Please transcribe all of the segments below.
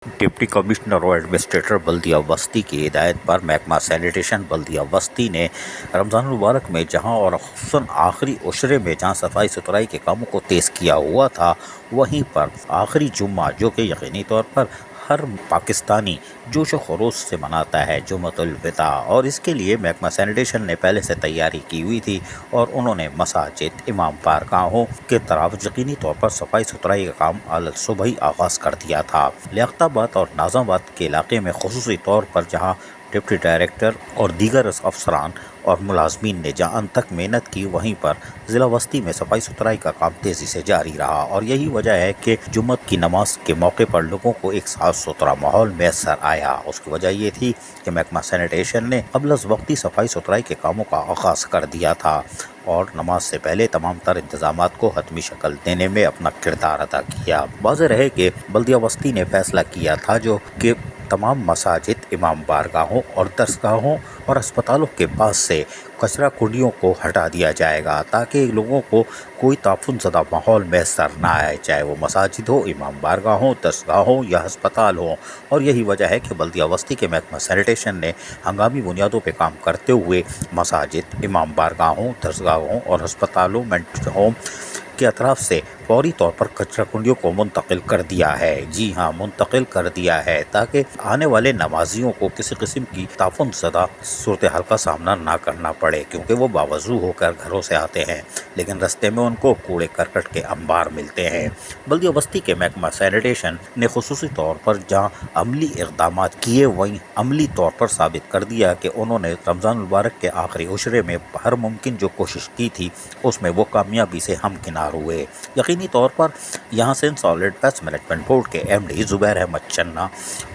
Deputy commissioner और administrator बल्दिया वस्ती की हिदायत पर महकमा सैनिटेशन बल्दिया वस्ती ने रमज़ान मुबारक में जहां और खुसूसन आखिरी उशरे में जहां सफाई सुथराई के कामों को तेज़ किया हुआ था, वहीं पर आखिरी जुम्मा जो कि यकीनी तौर पर हर पाकिस्तानी जोश व खरोश से मनाता है जुम्मतुल विदा, और इसके लिए महकमा सैनिटेशन ने पहले से तैयारी की हुई थी और उन्होंने मसाजिद, इमाम बारगाहों के तरफ यकीनी तौर पर सफाई सुथराई का काम अल सुबह ही आगाज़ कर दिया था। लियाकताबाद और नाज़ाबाद के इलाके में खुसूसी तौर पर जहाँ डिप्टी डायरेक्टर और दीगर अफसरान और मुलाजमीन ने जहाँ तक मेहनत की, वहीं पर ज़िला वस्ती में सफाई सुथराई का काम तेज़ी से जारी रहा। और यही वजह है कि जुम्मत की नमाज के मौके पर लोगों को एक साफ सुथरा माहौल मैसर आया। उसकी वजह ये थी कि महकमा सैनिटेशन ने कबल वक्ती सफाई सुथराई के कामों का आगाज़ कर दिया था और नमाज से पहले तमाम तर इंतजामात को हतमी शक्ल देने में अपना किरदार अदा किया। वाज़ेह रहे कि बल्दिया वस्ती ने फैसला किया था जो कि तमाम मसाजिद, इमाम बारगाहों और दरसगाहों और अस्पतालों के पास से कचरा कुंडियों को हटा दिया जाएगा ताकि लोगों को कोई ताफुन ज़दा माहौल मैसर ना आए, चाहे वो मसाजिद हो, इमाम बारगाह हो, दरसगाह या अस्पताल हो। और यही वजह है कि बल्दिया वस्ती के महकमा सैनिटेशन ने हंगामी बुनियादों पर काम करते हुए मसाजिद, इमाम बारगाहों, दरसगाहों और अस्पतालों, मेंटल होम के अतराफ से फौरी तौर पर कचरा कुंडियों को मुंतकिल कर दिया है। जी हाँ, मुंतकिल कर दिया है ताकि आने वाले नमाजियों को किसी किस्म की ताफुन ज़दा सूरत हाल का सामना ना करना पड़े, क्योंकि वो बावजू होकर घरों से आते हैं लेकिन रास्ते में उनको कूड़े करकट के अंबार मिलते हैं। बल्दिया बस्ती के महकमा सैनिटेशन ने खुसूसी तौर पर जहाँ अमली इक़दाम किए, वहीं अमली तौर पर साबित कर दिया कि उन्होंने रमज़ान मुबारक के आखिरी उशरे में हर मुमकिन जो कोशिश की थी उसमें वो कामयाबी से हमकिनार हुए। यकीनी तौर पर यहाँ से सॉलिड वेस्ट मैनेजमेंट बोर्ड के एमडी ज़ुबैर अहमद चन्ना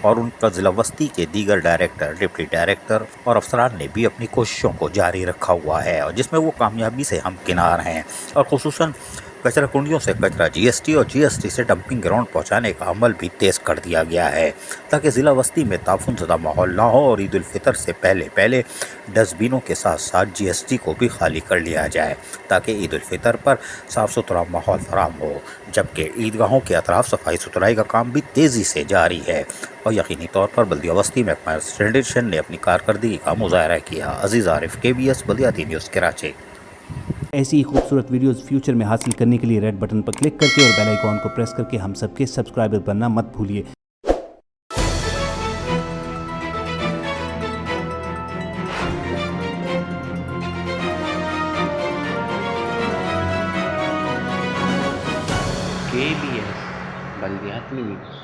और उनका ज़िला वस्ती के दीगर डायरेक्टर, डिप्टी डायरेक्टर और अफसरान ने भी अपनी कोशिशों को जारी रखा हुआ है और जिसमें वो कामयाबी से हमकिनार हैं। और खुसूसन कचरा कुंडियों से कचरा जीएसटी और जीएसटी से डंपिंग ग्राउंड पहुंचाने का अमल भी तेज़ कर दिया गया है ताकि ज़िला वस्ती में ताफुन ज़दा माहौल ना हो और ईद उल फितर से पहले डस्टबिनों के साथ साथ जीएसटी को भी खाली कर लिया जाए ताकि ईद उल फितर पर साफ़ सुथरा माहौल फराम हो। जबकि ईदगाहों के अतराफ सफाई सुथराई का काम भी तेज़ी से जारी है और यकीनी तौर पर बल्दिया वस्ती में महकमा सैनिटेशन ने अपनी कारकर्दगी का मुजाहरा किया। अजीज़ आरिफ, KBS बल्दिया न्यूज़, कराची। ऐसी ही खूबसूरत वीडियोस फ्यूचर में हासिल करने के लिए रेड बटन पर क्लिक करके और बेल आइकॉन को प्रेस करके हम सबके सब्सक्राइबर बनना मत भूलिए। KBS बल्दियात न्यूज़।